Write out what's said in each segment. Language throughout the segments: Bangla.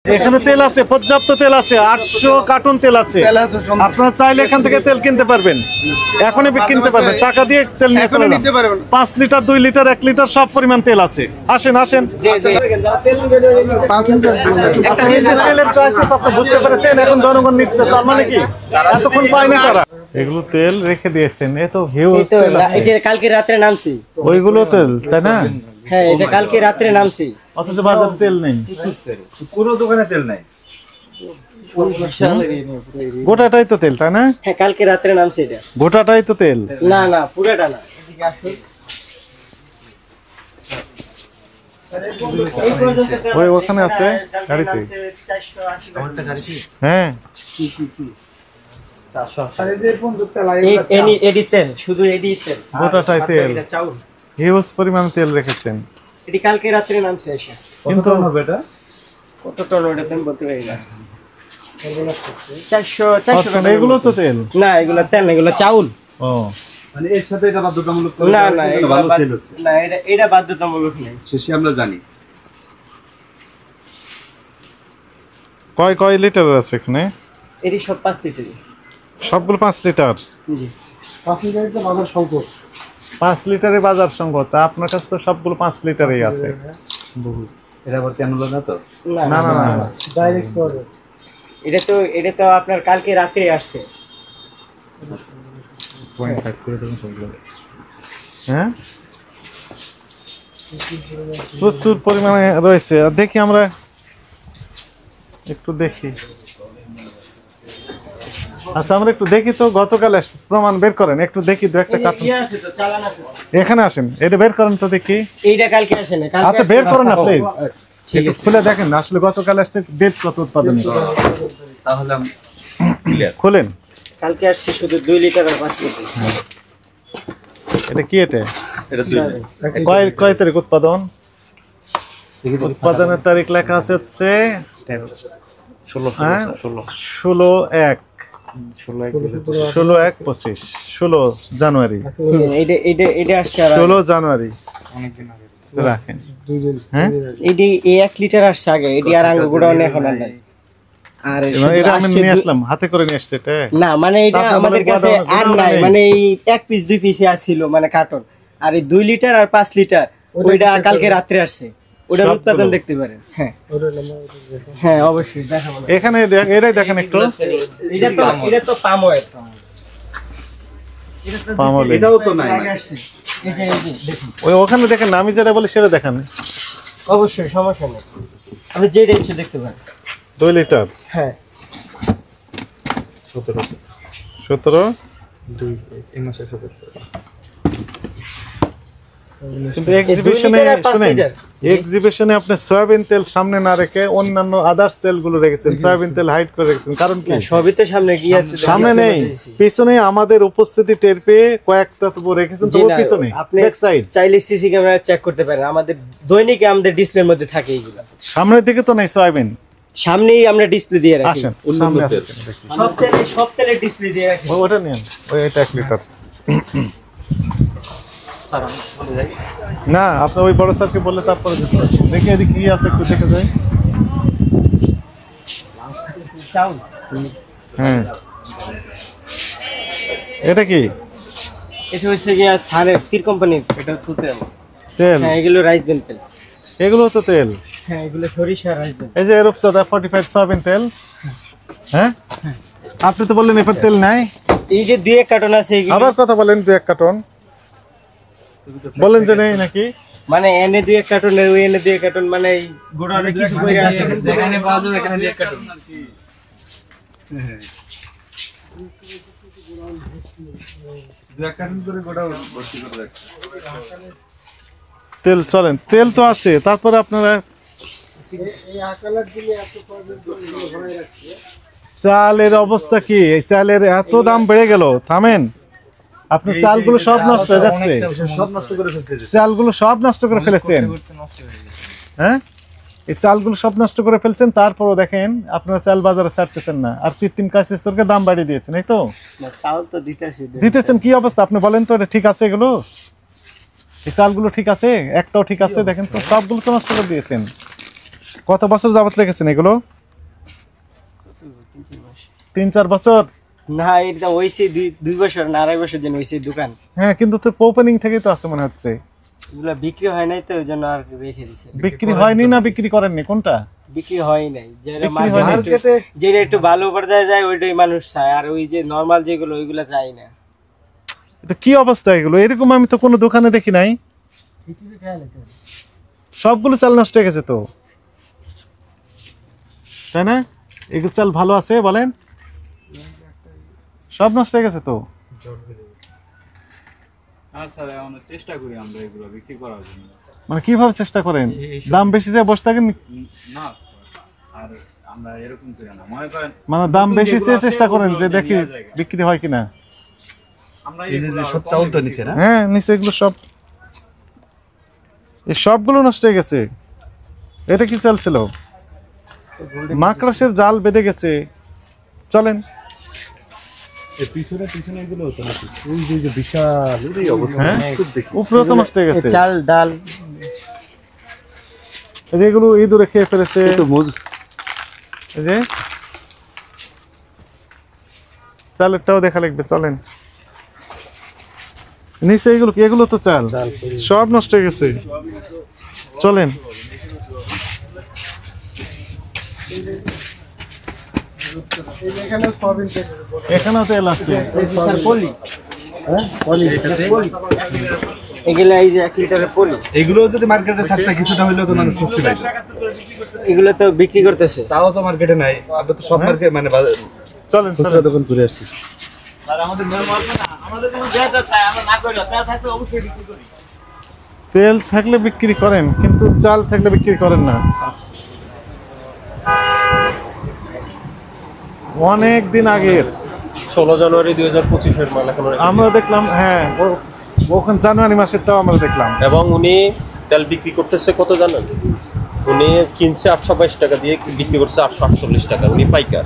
এখানে তেল আছে, পর্যাপ্ত তেল আছে, 800 কার্টন তেল আছে। আপনারা চাইলে এখান থেকে তেল কিনতে পারবেন, এখনই কিনতে পারবেন, টাকা দিয়ে তেল নিতে পারবেন। 5 লিটার, 2 লিটার, 1 লিটার সব পরিমাণ তেল আছে। আসেন আসেন। তেলের ক্রাইসিস আপনি বুঝতে পেরেছেন, এখন জনগণ নিচ্ছে, তার মানে কি এতক্ষণ পায়নি তারা। এগুলো তেল রেখে দিয়েছেন, এ তো হিউজ তেল আছে। এটা কালকে রাতে নামছি, ওইগুলো তেল তাই না? হ্যাঁ, এটা কালকে রাতে নামছি। অথচ বাজারে তেল নেই, পুরো দোকানে তেল নাই, গোটাটাই তো তেল তাই না? হ্যাঁ, কালকে রাতে নামছি এটা। গোটাটাই তো তেল? না না, পুরোটা না। ওই ওখানে আছে গাড়িতে। হ্যাঁ, এডি তেল, শুধু এডি তেল, গোটাটাই তেল, চাউল, হিউজ পরিমাণ তেল রেখেছেন। এটি কালকে রাত্রে নামছে এসে। কিন্তু কত টন ওটা তুমি বলতে পারি না। 400 এগুলো তো তেল না, এগুলো তেল না, এগুলো চাউল। ও মানে এর সাথে এটা বাধ্যতামূলক না না, ভালো সেল হচ্ছে না, এটা বাধ্যতামূলক নেই, শেষে আমরা জানি। কয় লিটার আছে এখানে? এটি সব 5 লিটারই, সবগুলো 5 লিটার। জি, 5 লিটারে বাজার সংকট, তা আপনার কাছে তো সবগুলো 5 লিটারই আছে। এটা আবার কেন না তো? না না না, ডাইরেক্ট করে। এটা তো আপনার কালকে রাতে আসছে। হ্যাঁ, প্রচুর পরিমাণে রয়েছে। আর দেখি আমরা একটু দেখি। আচ্ছা, আমরা একটু দেখি তো, গতকাল আসছে, প্রমাণ বের করেন একটু দেখি। দু একটা কার্টুন আছে তো, চালান আছে। এখানে আসেন, এটা বের করেন তো দেখি। এইটা কালকে আসে না, কালকে আচ্ছা, বের করেন না প্লিজ, একটু খুলে দেখেন আসলে গতকাল আসছে, ডেট কত উৎপাদন, তাহলে ক্লিয়ার। খুলেন। কালকে আসছে শুধু 2 লিটার আর 5 লিটার। এটা কি? এটা এটা কয় তারিখ উৎপাদন? উৎপাদনের তারিখ লেখা আছে হচ্ছে 16/1/25, 16 জানুয়ারি। এটা আসছে 16 জানুয়ারি রাখেন। হ্যাঁ, এটি 1 লিটার আসছে আগে, এটি আর আঙ্গুর গোডাউনে এখন আর নাই। আর এটা আমি নিয়ে আসলাম, হাতে করে নিয়ে আসছে এটা। না, মানে এটা আমাদের কাছে আর নাই, মানে এই 1 পিস 2 পিসে আছিল মানে কার্টন। আর এই 2 লিটার আর 5 লিটার ওইটা কালকে রাতে আসছে, ওটার উৎপাদন দেখতে পারেন। হ্যাঁ হ্যাঁ, অবশ্যই দেখাবো। এখানে এটাই দেখেন একটু। এটা তো পাম অয়েল, এটাও তো নাই। এই যে দেখুন, ওই ওখানে দেখেন, আমি যেটা বলি সেটা দেখেন। অবশ্যই সমস্যা নেই, আপনি যেটা ইচ্ছে দেখতে পারেন। 2 লিটার, হ্যাঁ, 17 এই মাসে 17। কিন্তু এক্সিবিশনে আপনি সয়াবিন তেল সামনে না রেখে অন্যান্য আদার্স তেলগুলো রেখেছেন, সয়াবিন তেল হাইড করে রেখেছেন, কারণ কি? সবই তো সামনে গিয়ে, সামনে নেই, পিছনে আমাদের উপস্থিতি টের পেয়ে কয়েকটা তবু রেখেছেন, তবু পিছনে ব্যাক সাইড। চাইলে সিসি ক্যামেরা চেক করতে পারেন, আমাদের দৈনিক আমাদের ডিসপ্লের মধ্যে থাকে এইগুলো। সামনের দিকে তো নাই সয়াবিন, সামনেই আমরা ডিসপ্লে দিয়ে রাখি। আসেন সামনে আসেন, সব তেলে ডিসপ্লে দিয়ে রাখি। ওটা নিন, ওই এটা 1 লিটার। না, আপনি ওই বড় স্যারকে বললে তারপরে দেখি এদিকে কি আছে একটু দেখে যাই। চাউল, হ্যাঁ, এটা কি? এটা হচ্ছে গিয়া সারের তীর কোম্পানির, এটা হচ্ছে তেল। তেল? হ্যাঁ, এগুলো রাইস ব্রেন তেল। এগুলো তো তেল। হ্যাঁ, এগুলো সরিষা রাইস ব্রেন। এই যে রূপচাঁদা 45 সয়াবিন তেল। হ্যাঁ, আপনি তো বললেন এবার তেল নাই। এই যে 2-1 কার্টন আছে, আবার কথা বলেন, 2-1 কার্টন বলেন যে নেই নাকি? মানে এনে 2-1 কার্টন, ওই এনে 2-1 কার্টন, মানে এই গোডাউনে কিছু কইরা আছে, যেখানে পাওয়া যাবে এখানে 2-1 কার্টন। তেল চলেন, তেল তো আছে, তারপরে আপনারা চালের অবস্থা কি? এই চালের এত দাম বেড়ে গেল, থামেন। আপনার চালগুলো সব নষ্ট হয়ে যাচ্ছে, চালগুলো সব নষ্ট করে ফেলেছেন। হ্যাঁ, এই চালগুলো সব নষ্ট করে ফেলছেন, তারপরও দেখেন আপনারা চাল বাজারে ছাড়তেছেন না, আর কৃত্রিম কাজের দাম বাড়িয়ে দিয়েছেন, এই তো চাল তো দিতেছেন। কি অবস্থা আপনি বলেন তো, এটা ঠিক আছে? এগুলো এই চালগুলো ঠিক আছে? একটাও ঠিক আছে? দেখেন তো, সবগুলো তো নষ্ট করে দিয়েছেন। কত বছর যাবত রেখেছেন এগুলো? 3-4 বছর? না এটা হইছে 2 বছর না 2.5 বছর যেন হইছে দোকান। হ্যাঁ, কিন্তু তো ওপেনিং থেকে তো আছে মনে হচ্ছে। এগুলা বিক্রি হয় নাই তো ওইজন্য আর রেখে দিছে। বিক্রি হয়নি না বিক্রি করেননি, কোনটা? বিক্রি হয় নাই, যেটা বিক্রি হয় নাই। মার্কেটে যেটা একটু ভালো পর্যায়ে যায় ওইটাই মানুষ চায়, আর ওই যে নরমাল যেগুলো ওইগুলা চায় না। তো কি অবস্থা এগুলো? এরকম আমি তো কোনো দোকানে দেখি নাই। সবগুলো চাল নষ্ট হয়ে গেছে তো, তাই না? এগুলো চাল ভালো আছে বলেন? সব নষ্ট হয়ে গেছে তো। চেষ্টা করি আমরা এগুলো বিক্রি করার জন্য। মানে কিভাবে চেষ্টা করেন? দাম বেশি যায় বসে থাকেন? না আর আমরা এরকম করি না, মনে করেন মানে দাম বেশি চেয়ে চেষ্টা করেন যে দেখি বিক্রি হয় কিনা। আমরা এই যে সব চাউল তো নিচে না? হ্যাঁ, নিচে এগুলো সব, এই সবগুলো নষ্ট হয়ে গেছে। এটা কি চাল ছিল? মাকড়াসের জাল বেঁধে গেছে। চলেন, পিছনে পিছনে এগুলো তো নাকি? ওই যে বিশাল এই অবস্থা, হ্যাঁ খুব দেখি। উপরে তো নষ্ট হয়ে গেছে। চাল ডাল এই যে এগুলো ইঁদুরে খেয়ে ফেলেছে। তো মজুদ এই যে চালেরটাও দেখা লাগবে, চলেন। নিচে এগুলো কি? এগুলো তো চাল, সব নষ্ট হয়ে গেছে। চলেন, এখানেও তেল আছে। পলি, এগুলা এই যে 1 লিটারের পলি, এগুলো যদি মার্কেটে ছাড়তে কিছুটা হইলেও তো মানুষ স্বস্তি পাইবে। এগুলো তো বিক্রি করতেছে। তাও তো মার্কেটে নাই। আমরা তো সব মার্কেট মানে চলেন খুচরা চলেন। দোকান ঘুরে আসতেছি। তেল থাকলে বিক্রি করেন, কিন্তু চাল থাকলে বিক্রি করেন না। অনেক দিন আগের 16 জানুয়ারি 2025-এর মাল এখন আমরা দেখলাম। হ্যাঁ, ওখানে জানুয়ারি মাসেরটাও আমরা দেখলাম। এবং উনি তেল বিক্রি করতেছে কত জানেন? উনি কিনছে 822 টাকা দিয়ে, বিক্রি করছে 848 টাকা। উনি পাইকার।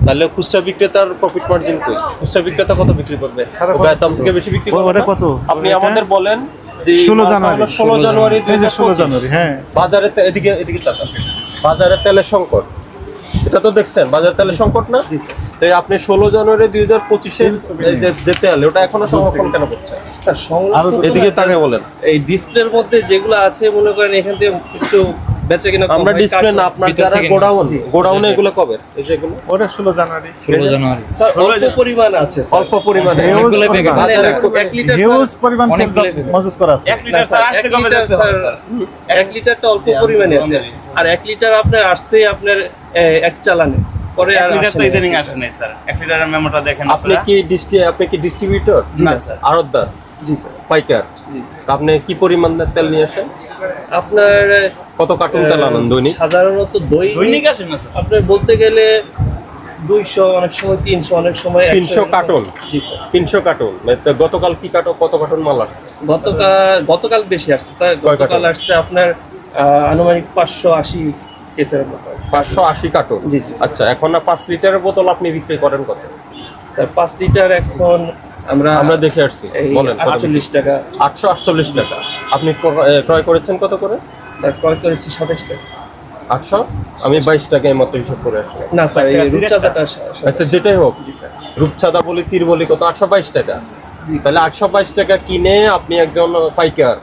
তাহলে খুচরা বিক্রেতার প্রফিট মার্জিন কই? খুচরা বিক্রেতা কত বিক্রি করবে? ও গায়ের দাম থেকে বেশি বিক্রি করবে ওটা না? কত? আপনি আমাদের বলেন যে 16 জানুয়ারি। 16 জানুয়ারি এই যে 16 জানুয়ারি, হ্যাঁ। বাজারে এদিকে এদিকে তাকান। বাজারে তেলের সংকট, এটা তো দেখছেন বাজারে তেলের সংকট না? তাই আপনি 16 জানুয়ারি 2025-এর যে তেল ওটা এখনো সংরক্ষণ কেন করছেন? এদিকে তাকে বলেন। এই ডিসপ্লের মধ্যে যেগুলো আছে মনে করেন এখান থেকে একটু বেচে কিনা আমরা ডিসপ্লে না, আপনার যারা গোডাউনে এগুলো কবে? এই যে এগুলো ওটা 16 জানুয়ারি। 16 জানুয়ারি স্যার অল্প পরিমাণ আছে স্যার। অল্প পরিমাণে Huge পরিমাণ। বাজারে 1 লিটার হিউজ পরিমাণ তেল মজুত করা আছে। 1 লিটার স্যার 1 লিটারটা অল্প পরিমাণে আছে, আর 1 লিটার আপনার আসছে আপনার এক চালানে পরে আর আসে না। আপনি কি ডিস্ট্রিবিউটর? না স্যার। আড়তদার? জি স্যার। পাইকার? জি। আপনি কি পরিমাণ তেল নিয়ে আসেন? আপনার কত কার্টুন তেল আনেন দৈনিক? সাধারণত দৈনিক আসে না স্যার, আপনার বলতে গেলে 200, অনেক সময় 300, অনেক সময় 300 কার্টুন? জি স্যার। 300 কার্টুন। তো গতকাল কি কত কার্টুন মাল আসছে? গতকাল বেশি আসছে স্যার। গতকাল আসছে আপনার আনুমানিক 580 কেসের মতো। 580 কার্টুন? জি, জি। আচ্ছা, এখন না 5 লিটারের বোতল আপনি বিক্রি করেন কত? স্যার 5 লিটার এখন আমরা দেখে আসছি, এই বলেন। 48 টাকা। 848 টাকা। আপনি ক্রয় করেছেন কত করে? স্যার ক্রয় করেছি 27 টাকা। 800, আমি 22 টাকা এই মাত্র হিসাব করে আসলাম। না স্যার, এই রূপচাঁদাটা আচ্ছা, যেটাই হোক, জি স্যার। রূপচাঁদা বলি তীর বলি কত? 822 টাকা। জি। তাহলে 822 টাকা কিনে আপনি একজন পাইকার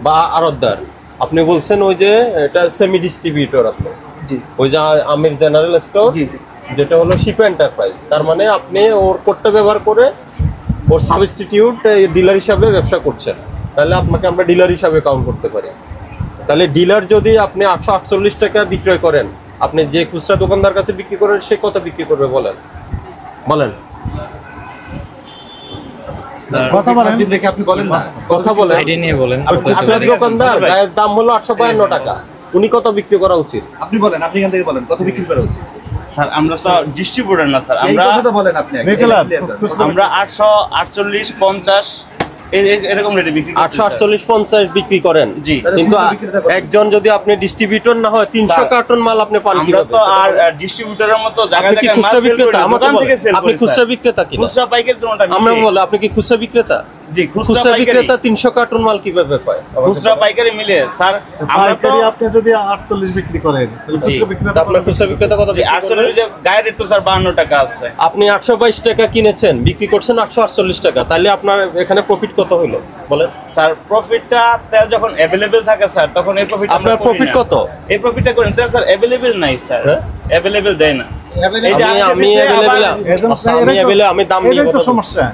বা আড়তদার, আপনি বলছেন ওই যে এটা সেমি ডিস্ট্রিবিউটর, আপনি জি ওই যে আমির জেনারেল স্টোর, জি জি যেটা হলো শিপ এন্টারপ্রাইজ। তার মানে আপনি ওর কোডটা ব্যবহার করে ওর সাবস্টিটিউট ডিলার হিসাবে ব্যবসা করছেন। তাহলে আপনাকে আমরা ডিলার হিসাবে কাউন্ট করতে পারি। তাহলে ডিলার যদি আপনি 848 টাকা বিক্রয় করেন, আপনি যে খুচরা দোকানদার কাছে বিক্রি করেন সে কত বিক্রি করবে বলেন? কথা বলেন। দেখে আপনি বলেন না। কথা বলেন। আইডিয়া নিয়ে বলেন। আর খুচরা দোকানদার গায়ের দাম হলো 852 টাকা, উনি কত বিক্রি করা উচিত? আপনি বলেন, আপনি এখান থেকে বলেন কত বিক্রি করা উচিত? স্যার আমরা তো ডিস্ট্রিবিউটর না স্যার, এই আমরা কথাটা বলেন আপনি আগে। রিটেলার। আমরা 848, 50 এরকম রেটে বিক্রি করি। 848, 50 বিক্রি করেন। জি। কিন্তু খুচরা বিক্রেতা করেন। একজন যদি আপনি ডিস্ট্রিবিউটর না হয় 300 স্যার, কার্টন মাল আপনি পান আমরা কিভাবে? তো আর ডিস্ট্রিবিউটরের মতো আপনি জায়গায় কি জায়গায় মাল খুচরা সেল করি বিক্রেতা? না, আমাকে দোকান বলেন, থেকে সেল আপনি করি খুচরা স্যার। বিক্রেতা কিনা? খুচরা পাইকারি তো ওটা আমরা বলে আপনি কি খুচরা বিক্রেতা? জি, খুচরা বিক্রেতা 300 কার্টন মাল কিভাবে পায়? খুচরা পাইকারি মিলে স্যার আমরা তো পাইকারি আপনি যদি 48 বিক্রি করেন তাহলে জি। খুচরা বিক্রেতা আপনার খুচরা বিক্রেতা কত বিক্রি করবে? 48 যে গায়ের রেট তো স্যার 52 টাকা আছে। আপনি 822 টাকা কিনেছেন, বিক্রি করছেন 848 টাকা, তাহলে আপনার এখানে প্রফিট কত হলো বলেন? স্যার প্রফিটটা তেল যখন अवेलेबल থাকে স্যার তখন এই প্রফিট আপনার প্রফিট কত? এই প্রফিটটা করেন তেল স্যার अवेलेबल নাই স্যার, হ্যাঁ? अवेलेबल দেয় না। এই যে আমি আমি দাম নিয়ে এটাই তো কথা বলছি। সমস্যা।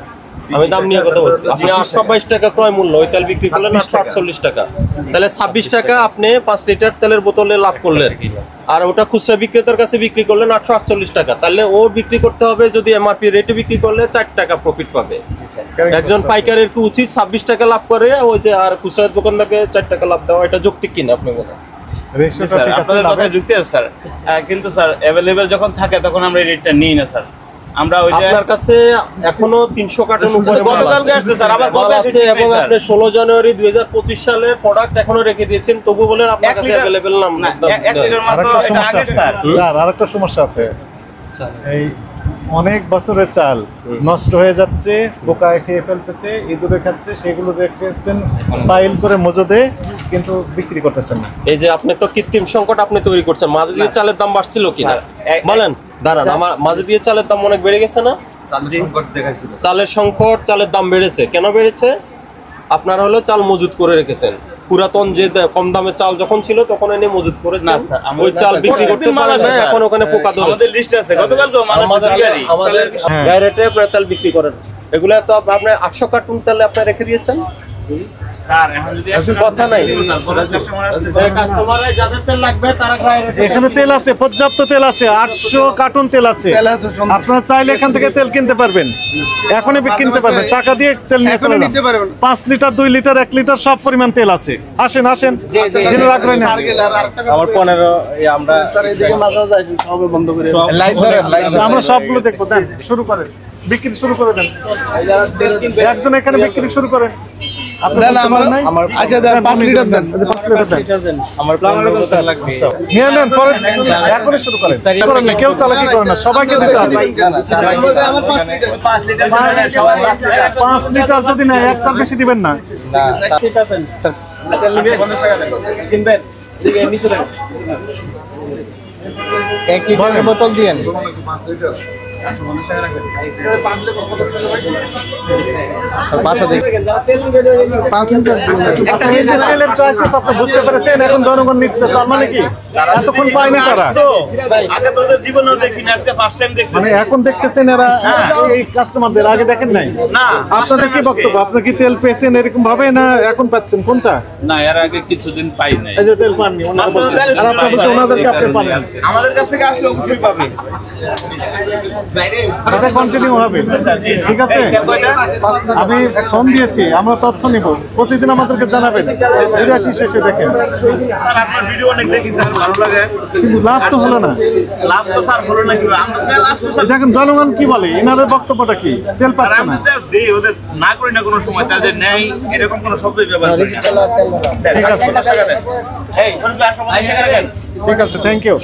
আমি দাম নিয়ে কথা বলছি। আপনি 822 টাকা ক্রয় মূল্য, ওই তেল বিক্রি করলেন 848 টাকা, তাহলে 26 টাকা আপনি 5 লিটার তেলের বোতলে লাভ করলেন। আর ওটা খুচরা বিক্রেতার কাছে বিক্রি করলেন 848 টাকা, তাহলে ও বিক্রি করতে হবে যদি এমআরপি রেটে বিক্রি করলে 4 টাকা প্রফিট পাবে। একজন পাইকারের কি উচিত 26 টাকা লাভ করে ওই যে আর খুচরা দোকানদারকে 4 টাকা লাভ দেওয়া? এটা যৌক্তিক কিনা আপনি বলেন? রেশিওটা স্যার ঠিক আছে আপনাদের কথা লাভের? যুক্তি আছে স্যার, কিন্তু স্যার अवेलेबल যখন থাকে তখন আমরা এই রেটটা নিই না স্যার। আমরা ওই যে আপনার কাছে এখনো 300 কার্টন উপরে মাল গতকালকে আসছে স্যার, আবার মাল কবে আছে আসছে এবং স্যার? আপনি 16 জানুয়ারি 2025 সালের প্রোডাক্ট এখনো রেখে দিয়েছেন, তবু বলেন আপনার এক কাছে লিটার- अवेलेबल নাম না, এক লিটার মাল তো আরেকটা এটা সমস্যা আগের আছে স্যার। স্যার, আরেকটা সমস্যা আছে। এই অনেক বছরের চাল নষ্ট হয়ে যাচ্ছে, পোকায় খেয়ে ফেলতেছে, ইঁদুরে খাচ্ছে, সেগুলো রেখেছেন পাইল করে মজুদে, কিন্তু বিক্রি করতেছেন না। এই যে আপনি তো কৃত্রিম সংকট আপনি তৈরি করছেন। মাঝে দিয়ে চালের দাম বাড়ছিল কিনা বলেন? দাঁড়ান, আমার মাঝে দিয়ে চালের দাম অনেক বেড়ে গেছে না? চালের সংকট, চালের দাম বেড়েছে। কেন বেড়েছে? আপনারা হলো চাল মজুদ করে রেখেছেন। পুরাতন যে কম দামে চাল যখন ছিল তখন এনে মজুদ করে না স্যার, আমাদের ওই চাল বিক্রি করতে প্রত্যেকদিন মাল পারেন আসে না, স্যার। এখন ওখানে পোকা ধরে। আমাদের লিস্টে আছে, গতকালকেও মাল আসছে দুই গাড়ি। আমাদের হ্যাঁ। গায়ে রেটে আপনারা তেল বিক্রি করেন, এগুলো তো আপনি 800 কার্টুন তেল আপনি রেখে দিয়েছেন। স্যার এখন যদি কথা নাই। কাস্টমার যাদের তেল লাগবে তারা গায়ে রেটে এখানে তেল আছে, পর্যাপ্ত তেল আছে, 800 কার্টন তেল আছে। আপনারা চাইলে এখান থেকে তেল কিনতে পারবেন, এখনই কিনতে পারবেন, টাকা দিয়ে তেল নিয়ে চলে যান। 5 লিটার, 2 লিটার, 1 লিটার সব পরিমাণ তেল আছে। আসেন আসেন, জেনে রাখবেন না। আমার 15 আমরা আমরা সবগুলো দেখবো। দেন, শুরু করেন, বিক্রি শুরু করে দেন। একজন এখানে বিক্রি শুরু করেন। আপনি বলতে পারেন নাই? আচ্ছা দেন 5 লিটার দেন। 5 লিটার দেন। আমার 15 বোতল লাগবে। নিয়ে নেন, পরে এখনই শুরু করেন। করেন না, কেউ চালাকি করেন না, সবাইকে দিতে হবে। আমার 5 লিটার 5 লিটার যদি নেয়, একটার বেশি দিবেন না। লিটারের বোতল দিয়েন। আচ্ছা, এই যে তেলের crisis আপনি বুঝতে পেরেছেন, এখন জনগণ নিচ্ছে, তার মানে কি এতক্ষণ পায়নি তারা? আগে তো ওদের জীবনেও দেখিনি, আজকে ফার্স্ট টাইম দেখতেছি। মানে এখন দেখতেছেন এরা এই কাস্টমারদের, আগে দেখেন নাই? না, আপনাদের কি বক্তব্য? আপনার কি তেল পেয়েছেন এরকম ভাবে, না এখন পাচ্ছেন? কোনটা? না, এর আগে কিছুদিন পাই নাই। এই যে তেল পাননি, ওনারা বলছেন। আর আপনারা বলছেন ওনাদেরকে আপনি পাবেন। আমাদের কাছ থেকে আসলে অবশ্যই পাবে। এটা কন্টিনিউ হবে, ঠিক আছে? আমি ফোন দিয়েছি, আমরা তথ্য নিব, প্রতিদিন আমাদেরকে জানাবেন। 83 শেষে দেখেন, স্যার আপনার ভিডিও অনেক দেখি স্যার, ভালো লাগে। কিন্তু লাভ তো হলো না। লাভ তো স্যার হলো না, কিন্তু আমরা তেল আসছে স্যার। দেখেন জনগণ কি বলে, এনাদের বক্তব্যটা কি? তেল আর পাচ্ছে আমি না। তেল দিই, ওদের না করি না কোনো সময়, তাদের নেই এরকম কোনো শব্দই ব্যবহার করি না। ঠিক আছে। এই, বলবে আসো, 50 টাকা রাখেন। ঠিক আছে, থ্যাংক ইউ।